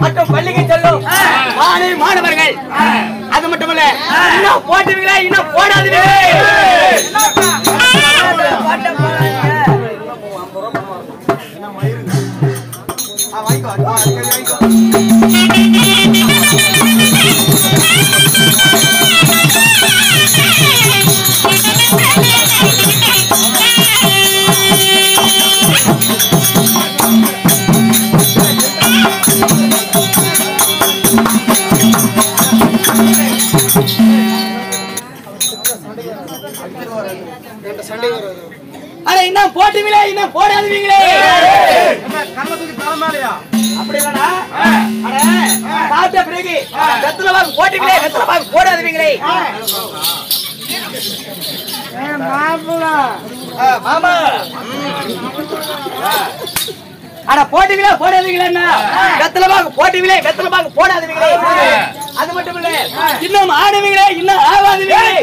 மற்றும் பள்ளிக்கு செல்லும் மாணவர்கள் அது மட்டுமல்ல இன்னும் போட்டுவீங்களா இன்னும் போடாதீங்களே இன்னும் போட்டுவீங்களே இன்னும் போடாதீங்களே அப்படி இல்லனா சாப்பிட்ட பிறகு வெத்தலை பாக்கு போட்டுவீங்களே வெத்தலை பாக்கு போடாதீங்களே மாமா ஆனா போட்டுவீங்களா போடாதீங்களா வெத்தலை பாக்கு போட்டுவீங்களே வெத்தலை பாக்கு போடாதீங்களே அது மட்டும் இல்ல இன்னும் ஆடுவீங்களே இன்னும் ஆவாதீங்களே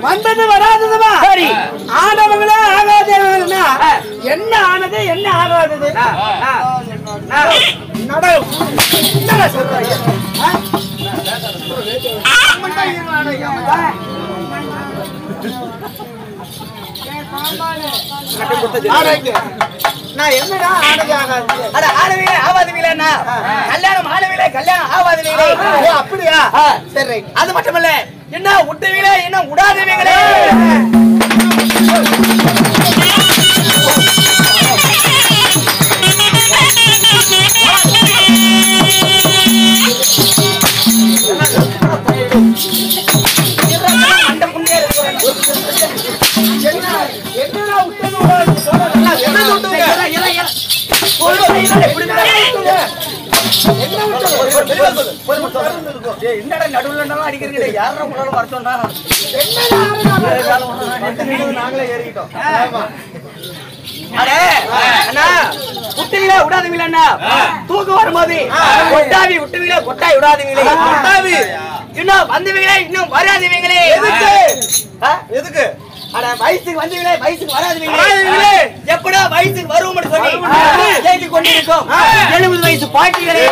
வந்தது வராததுமா சரி ஆனவங்களே ஆகாதவங்கன்னா என்ன ஆனது என்ன ஆகாதது நான் என்னடா ஆனது ஆகாது அட ஆனவீங்களே ஆவாதீங்களா கல்யாணம் ஆனவீங்களே கல்யாணம் ஆவாதீங்களே அப்படியா சரி அது மட்டுமல்ல என்ன விட்டுவீங்களே என்ன விடாதீங்களே நடுவில் அடிக்கிறீங்க யாரும் வரச்சோன்னா நாங்களே ஏறிக்கிட்டோம் விட்டுவீங்களா விடாதீங்களா தூக்கம் வரும்போது கொட்டாவி விட்டுவீங்களா கொட்டாய் விடாதீங்களே கொட்டாவி இன்னும் வந்துவீங்களே இன்னும் வராதீங்களே எதுக்கு அட வயசுக்கு வந்தீங்களே வயசுக்கு வராதீங்களே எப்படா வயசுக்கு வருவோம்னு சொல்லி கேட்டு கொண்டிருக்கோம் 70 வயசு பாட்டிகளே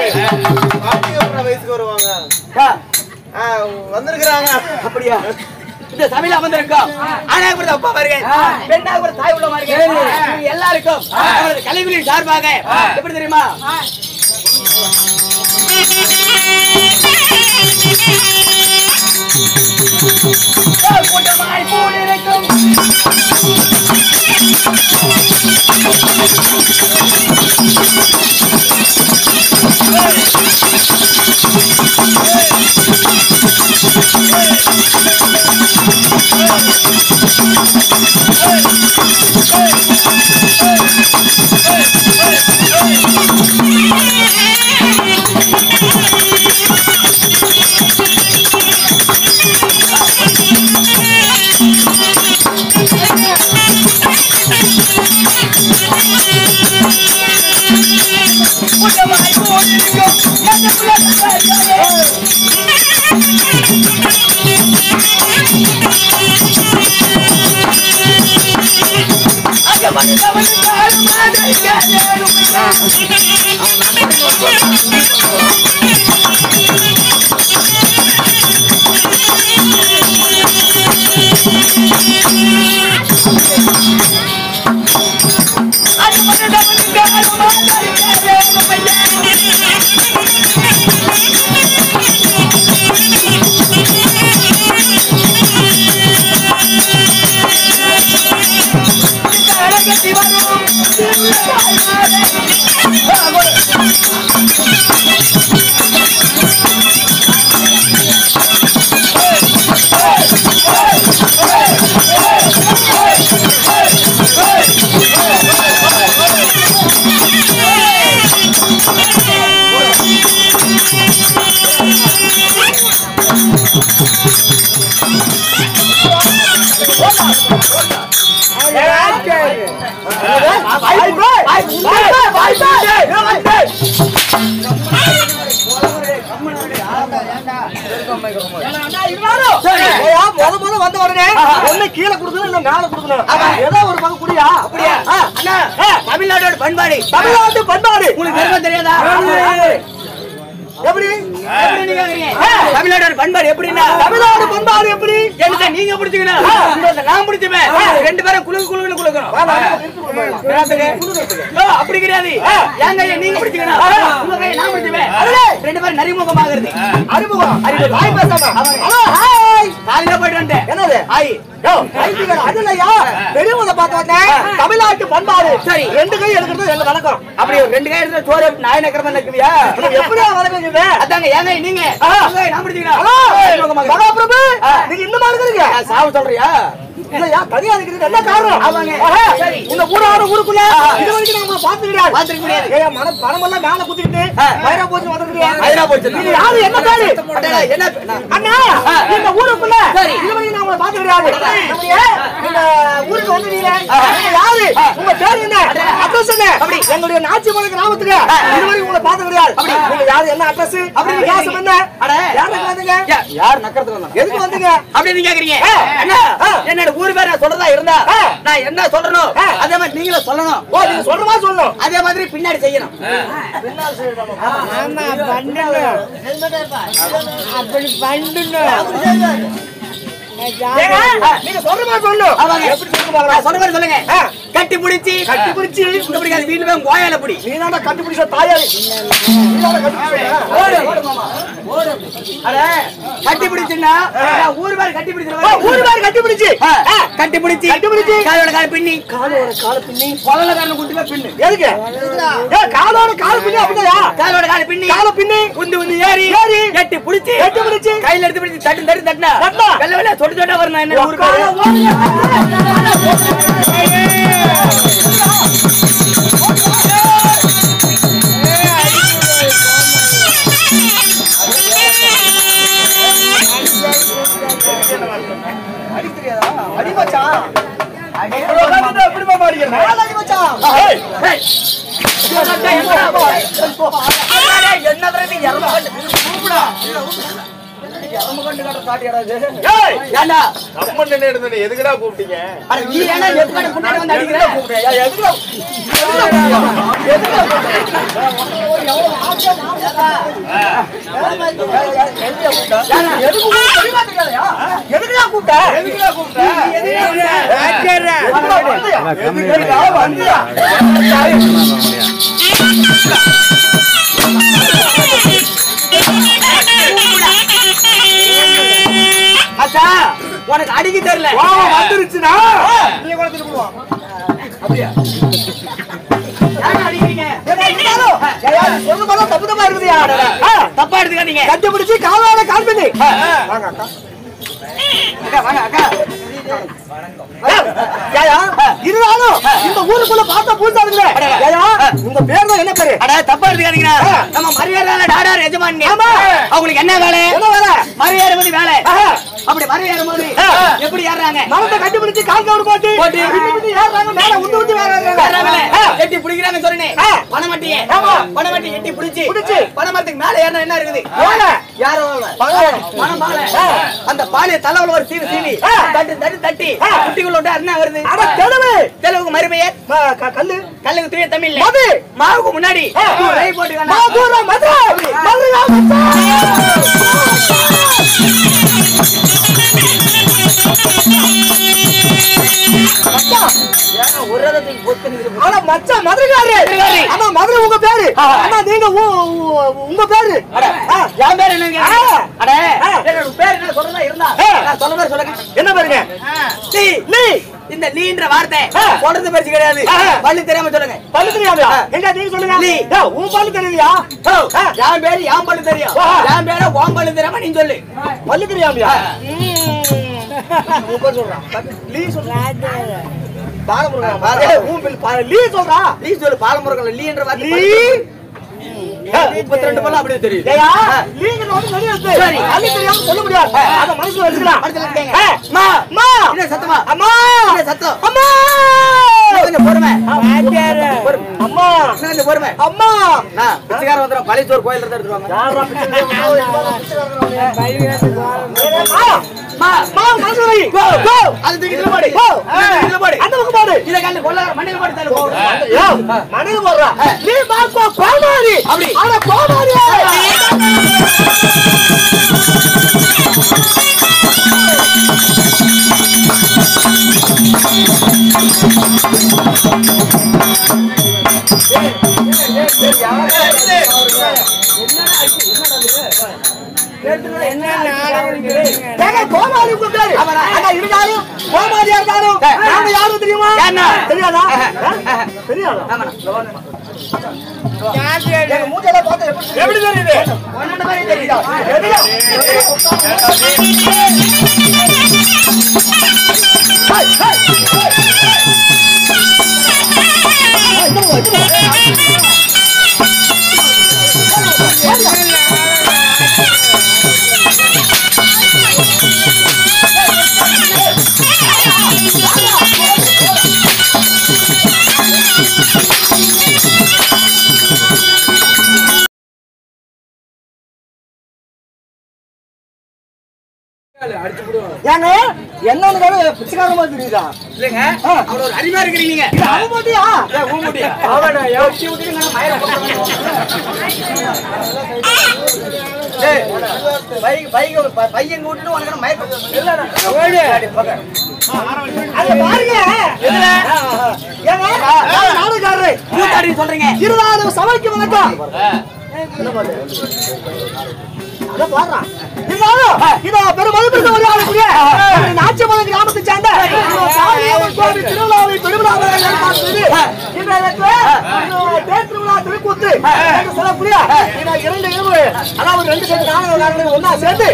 வயசுக்கு வருவாங்க வந்திருக்கிறாங்க அப்படியா இந்த சபையில அமர்ந்திருக்கோம் ஆணாக அப்பா வருக பெண்ணாக தாய் உள்ள வருக எல்லாருக்கும் அவரது கலைஞரின் சார்பாக எப்படி தெரியுமா கூட்டமாய் கூடியிருக்கும் வந்த உடனே ஒண்ணு கீழே குடுக்கணும் இல்ல மேல குடுக்கணும். ஏதோ ஒரு பக்கம் குடியா. அப்படியா? அண்ணா, தமிழ்நாட்டோட பண்பாடு உங்களுக்கு தெரியாதா? எப்படி நீங்க கேக்குறீங்க? தமிழ்நாட்டோட பண்பாடு எப்படின்னா, தமிழ்நாடு பண்பாடு எப்படி என்ன நீங்க பிடிச்சுக்கணும், நான் பிடிச்சுப்பேன். ரெண்டு பேரும் குழுக்குன்னு குழுக்கணும். அப்படி கிடையாது. என் கையை நீங்க பிடிச்சுக்கணும், உங்க கையை நான் பிடிச்சுப்பேன். ரெண்டு பேரும் நரிமுகமாகிறது. அறிமுகம் காலையில போயிட்டு வந்தேன். என்னது பெரியவங்க பார்த்த உடனே தமிழ்நாட்டு பண்பாடு சரி. ரெண்டு கை எடுக்கிறது எங்க வணக்கம். அப்படி ரெண்டு கை எடுத்து சோறு நாய் நக்கிறதா நிற்குவியா? எப்படியா வணக்கம்? அதாங்க ஏங்க நீங்க நான் பிடிச்சுக்கிறேன். மகாபிரபு நீங்க இன்னும் இருக்கிறீங்க. சாவு சொல்றியா? இல்லையா தனியா இருக்கிறது என்ன காரணம்? சரி. இந்த ஊருக்குள்ள இது வரைக்கும் நம்ம பாத்துக்கிறாரு. பாத்துக்க முடியாது. ஏன் பணம் எல்லாம் மேல குத்திட்டு வயிறா போச்சு வந்துருக்கீங்க. வயிறா போச்சு. நீங்க யாரு? என்ன பேரு? என்ன அண்ணா இந்த ஊருக்குள்ள சரி. இது வரைக்கும் நான் உங்களை பாத்துக்கிறாரு. இந்த ஊருக்கு வந்து நீங்க யாரு? உங்க பேரு என்ன? அட்ரஸ் என்ன? அப்படி எங்களுடைய நாச்சிமலை கிராமத்துக்கு இது வரைக்கும் உங்களை பாத்துக்கிறாரு. அப்படி நீங்க யாரு? என்ன அட்ரஸ்? அப்படி விலாசம் என்ன? யாருக்கு வந்தீங்க? யார் நக்கிறதுக்கு வந்தாங்க? எதுக்கு வந்தீங்க? அப்படி கேக்குறீங்க? அண்ணா என்னோட ஊர் பேர் நான் சொல்றதா இருந்தா நான் என்ன சொல்றணும் அதே மாதிரி நீங்களும் சொல்லணும். ஓ நீங்க சொல்றமா சொல்லணும். அதே மாதிரி பின்னாடி செய்யணும். ஆமா பண்ணணும். அப்படி பண்ணணும். நீங்க சொல்றமா சொல்லணும். எப்படி சொல்லுங்க? சொல்ற மாதிரி சொல்லுங்க. கட்டி பிடிச்சி இந்த பிடிக்காது வீட்டுல போய் கோயால பிடி. நீ தான்டா கட்டி பிடிச்ச தாயாரி. கட்டி பிடிச்சுன்னா ஊர் பேர் கட்டி பிடிச்சிருவாங்க. ஊர் பேர் கட்டி பிடிச்சி கட்டி பிடிச்சி காலோட கால பின்னி கொலல கால குட்டி பின்னு. எதுக்கு? காலோட கால பின்னி அப்படியா? காலோட கால பின்னி உந்து ஏறி கட்டி பிடிச்சி கையில எடுத்து பிடிச்சி தட்டுனா வெள்ள வெள்ள சொட்டு சொட்டா வரணும். என்ன ஊருக்கு எதுக்குடா கூப்பிட்டீங்க? உனக்கு அடிக்க தெரியல வந்துருச்சுன்னா நீ குளத்துக்கு போடுவான். அப்படியா? தப்பா எடுத்துக்காதீங்க. கட்டி பிடிச்சி காலால கால் பண்ணி இருந்தாலும் இந்த ஊருக்குள்ள பார்த்தா பூசா இருக்குல்ல. உங்க பேர் தான் என்ன பேரு? தப்பா எடுத்துக்காதீங்க. நம்ம மரியாதை டாடார் எஜமான் அவங்களுக்கு என்ன வேலை? மரியாதை பத்தி வேலை. அப்படி மரியாதை போது எப்படி ஏறாங்க? மரத்தை கட்டி பிடிச்சி கால் கவுடு போட்டு ஏறாங்க. மேல உந்து உந்து எட்டி பிடிக்கிறாங்க சொன்னேன். பணமட்டியே பணமட்டி எட்டி பிடிச்சி பணமரத்துக்கு மேல ஏறினா என்ன இருக்குது? பணம் பாலை. அந்த பாலையை தலைவல ஒரு சீவி சீவி தட்டி குட்டிக்குள்ள என்ன வருது? தெலுங்கு மறுபெயர் கல்லுக்கு தூய தமிழ் மாவுக்கு முன்னாடி மதுரை உங்க பேரு? நீங்க உங்க பேரு? என் பேர் என்ன? பேர் என்ன சொல்றதா இருந்தா சொல்ல மாதிரி சொல்லுங்க. என்ன பேருங்க? இந்த நீன்ற வார்த்தை சொல்றது பரிசு கிடையாது. பள்ளி தெரியாம சொல்லுங்க. பள்ளி தெரியாம எங்க நீங்க சொல்லுங்க. உன் பள்ளி தெரியலையா? என் பேரு என் பள்ளி தெரியும். என் பேர உன் பள்ளி தெரியாம நீ சொல்லு. பள்ளி தெரியாமையா? சொல்றான் லீ சொல்றா. பாலமுருகன் லீன்ற வார்த்தை 32 பல்ல அப்படியே தெரியும். சொல்ல முடியாது. அத மனசுல வச்சுக்கலாம். சத்தமா அம்மா சத்தம் அம்மா பொறுமை அம்மா இந்த பொறுமை அம்மா பிச்சைக்காரன் வந்துடும் பழைய கோயில் இருந்தா எடுத்துருவாங்க அது தூக்கிட்டு போடு அந்த பக்கம் போடு இதை கண்டு கொள்ள மண்ணில் போட்டு தள்ளு மணியில் போடுறா நீ பாப்பா கோமாரி அப்படி ஆனா கோமாரி கோமாரி இருந்தாலும் கோமாரியா இருந்தாலும் நாம யாரும் தெரியுமா தெரியாதா தெரியாதா மூஞ்சல பார்த்து எப்படி தெரியுது ஒன்னோட மாதிரி தெரியுதா ஏங்க என்னன்னு பிச்சைக்காரமா தெரியுதா இல்லங்க அவள ஒரு அருமையா இருக்கிறீங்க அவன் போட்டியா ஊமுட்டியா அவன யோசி ஊத்திங்க நான் மயிர ஏய் பைக் பையன் கூட்டிட்டு உனக்கு மயிர இல்லடா ஓடு அத பாருங்க எதுல ஏங்க நாடுகாரரே கூத்தாடி சொல்றீங்க இருவாத சபைக்கு வணக்கம் அத பாறா இதோ பெருமதிப்பிற்கு ஒரு ஆளுக்குரிய நாச்சியம்மன் கிராமத்தை சேர்ந்த திருவிழாவை பெருவிழாவை ஏற்பாடு திருக்கூத்து சொல்லக்கூடிய இரண்டு இரவு அதாவது 2 சேர்ந்து நாடகங்கள் ஒன்னா சேர்ந்து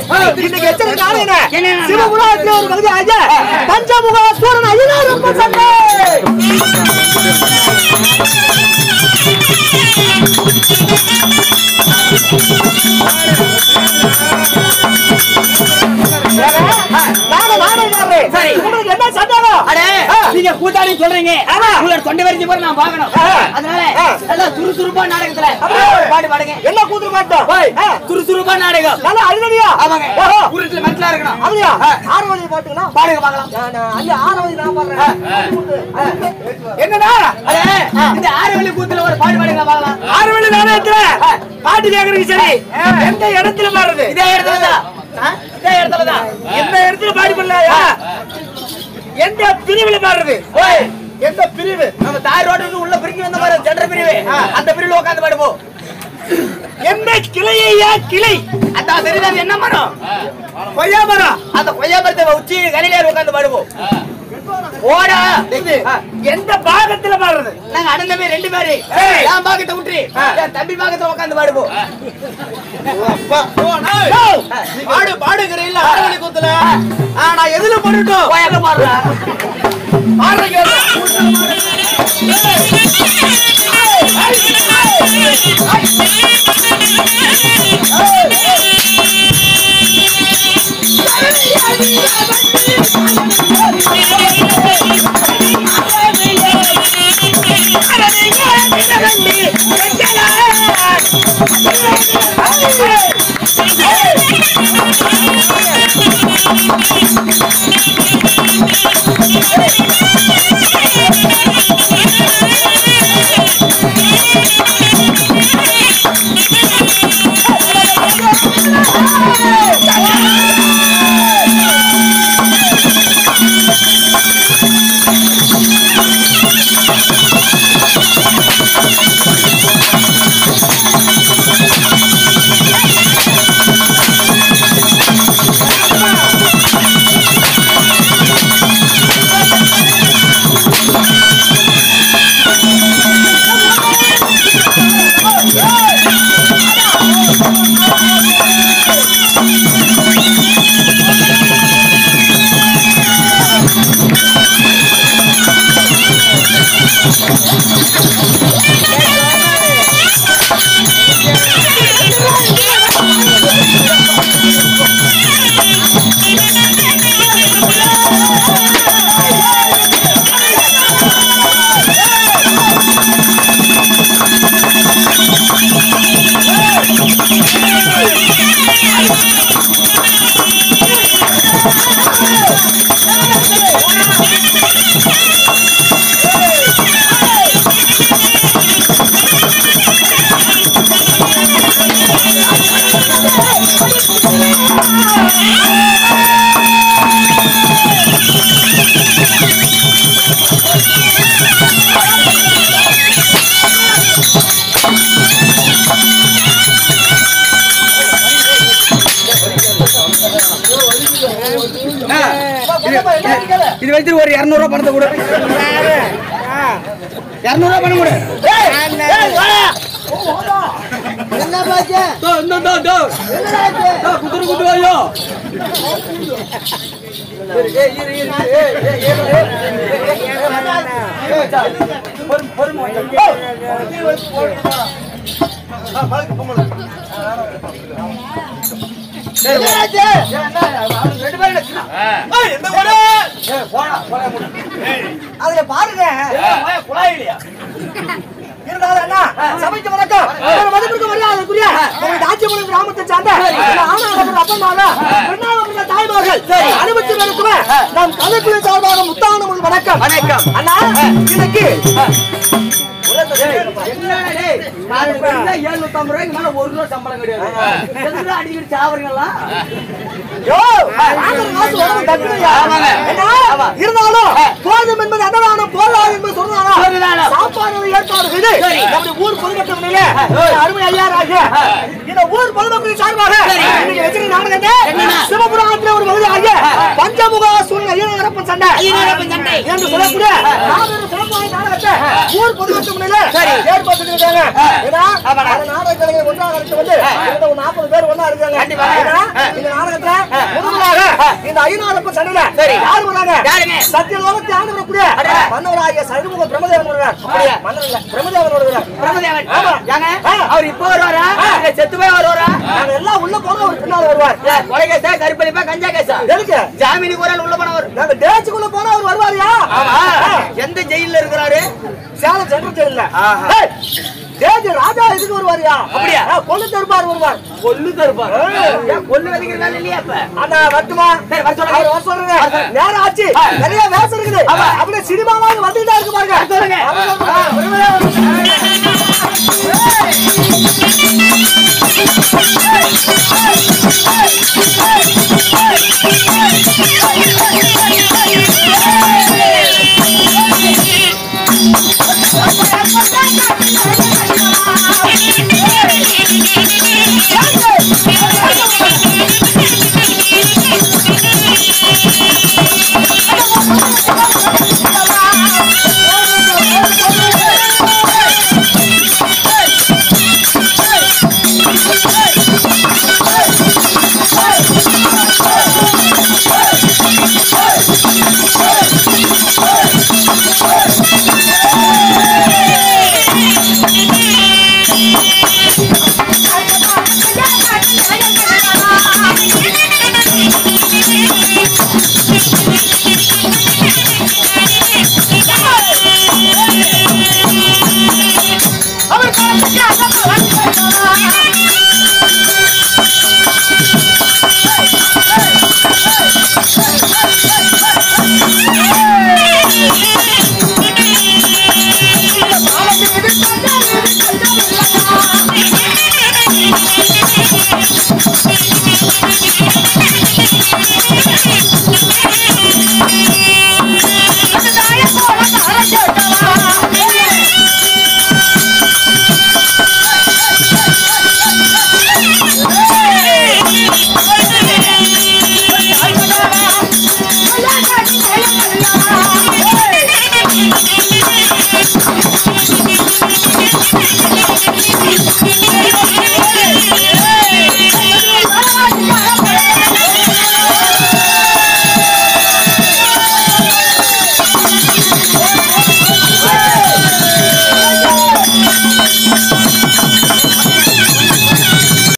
இன்னைக்கு எத்தனை நாடகம் என்ன சிவபுராணத்தில் ஒரு கவிதை ஆகிய பஞ்சமுக சூரன் ஐயனார் சண்டை என்ன சண்டாலும் நீங்க கூத்தாடி சொல்றீங்க உங்களோட தொண்டை வரிசை போற நான் பாக்கணும் அதனால எல்லாம் சுறுசுறுப்பா நாடகத்துல பாடு பாடுங்க என்ன கூத்துரு மாட்டோம் சுறுசுறுப்பா நாடகம் நல்லா அழுதடியா ஆமாங்க உருட்டுல மனசுல இருக்கணும் அப்படியா 6 வழி பாட்டுங்களா பாடுங்க பாக்கலாம் அல்ல 6 வழி நான் பாடுறேன் என்னடா இந்த 6 வழி கூத்துல ஒரு பாடு பாடுங்க பாக்கலாம் 6 வழி நாடகத்துல பாட்டு கேக்குறீங்க சரி எந்த இடத்துல பாடுறது இதே இடத்துல தான் எந்த இடத்துல பாடி பண்ணலையா எந்த பிரிவுல பாடுறது எந்த பிரிவு நம்ம தாய் ரோடு உள்ள பிரிஞ்சு வந்த மாதிரி சென்ற பிரிவு அந்த பிரிவுல உட்கார்ந்து பாடுவோம் எந்த கிளையா கிளை அந்த தெரியாது என்ன மரம் கொய்யா மரம் அந்த கொய்யா மரத்தை உச்சி கனிலேயே உட்கார்ந்து பாடுவோம் ஓடா எந்த பாகத்துல பாடுறது நாங்க அண்ணன் தம்பி 2 பேரு என் பாகத்தை விட்டு என் தம்பி பாகத்தை உட்கார்ந்து பாடுவோம் பாடு பாடுகிற இல்ல ஆரவழி கூத்துல நான் எதுல போட்டுட்டோம் கோயில பாடுறேன் கழிச்சு ஒரு 200 ரூபாய் பணத்தை கொடு. 200 ரூபாய் பணம் கொடு. என்ன பாச்சு குத்துரு குத்து ஐயோ. அதுல பாருங்க சபைக்கு வணக்கம். மதிப்பிற்கு மரியாதைக்குரிய தாட்சியபுரம் கிராமத்தை சார்ந்த அப்பா தாய்மார்கள் அனுமதி நடத்துவ நம் கலைக்குழு சார்பாக முத்தான வணக்கம். வணக்கம் அண்ணா. இன்னைக்கு 750 ரூபாய்க்கு மேல 1 ரூபா சம்பளம் கிடையாது. அடிக்கடி சாவறீங்களா? இருந்தாலும் போதும் என்பது அன்னதானம் போராது என்பது சொன்னாலும் சாப்பாடு ஏற்பாடு ஊர் பொதுமக்கள் அருமை ஐயாராக இந்த ஊர் பொதுமக்களின் சார்பாக சிவபுராணத்தில் ஒரு பகுதியாக பஞ்சமுக சூழ்நிலை ஐயனரப்பன் சண்டை என்று சொல்லக்கூடிய சிறப்பான நாடகத்தை ஊர் பொதுமக்கள் ஏற்பாடு நாடகங்களை ஒன்றாக வந்து 40 பேர் ஒன்னா இருக்காங்க. இந்த நாடகத்துல முதலாக இந்த ஐயனரப்பன் சண்டையில யார் வராங்க? சத்தியலோகத்தை ஆண்டு வரக்கூடிய மன்னவராகிய சண்முக பிரம்மதேவன் வருவார். மன்னர் இல்ல, பிரம்மதேவன் வருவார். பிரம்மதேவன் அவர் இப்போ வருவாரா? செத்து போய் வருவாரா? நாங்க எல்லாம் உள்ள போனா அவர் பின்னால் வருவார். கொலை கேசா, கருப்பளிப்பா, கஞ்சா கேசா? எதுக்கு? ஜாமீனுக்கு ஒரு உள்ள போனவர். நாங்க தேய்ச்சுக்குள்ள போனா அவர் வருவாரியா? எந்த ஜெயில இருக்கிறாரு? சேலம் சென்ட்ரல் ஜெயில. ராஜா இதுக்கு வருவாரியா? அப்படியா? கொல்லு தருப்பார் வருவார். கொல்லு தருப்பார். கொல்லு வலிக்கிற வேலை இல்லையா? அப்ப அண்ணா வரட்டுமா? சரி வர சொல்லுங்க. நேரம் ஆச்சு, நிறைய வேஷம் இருக்குது. அப்படியே சினிமாவாக வந்துட்டா இருக்கு பாருங்க. சொல்லுங்க.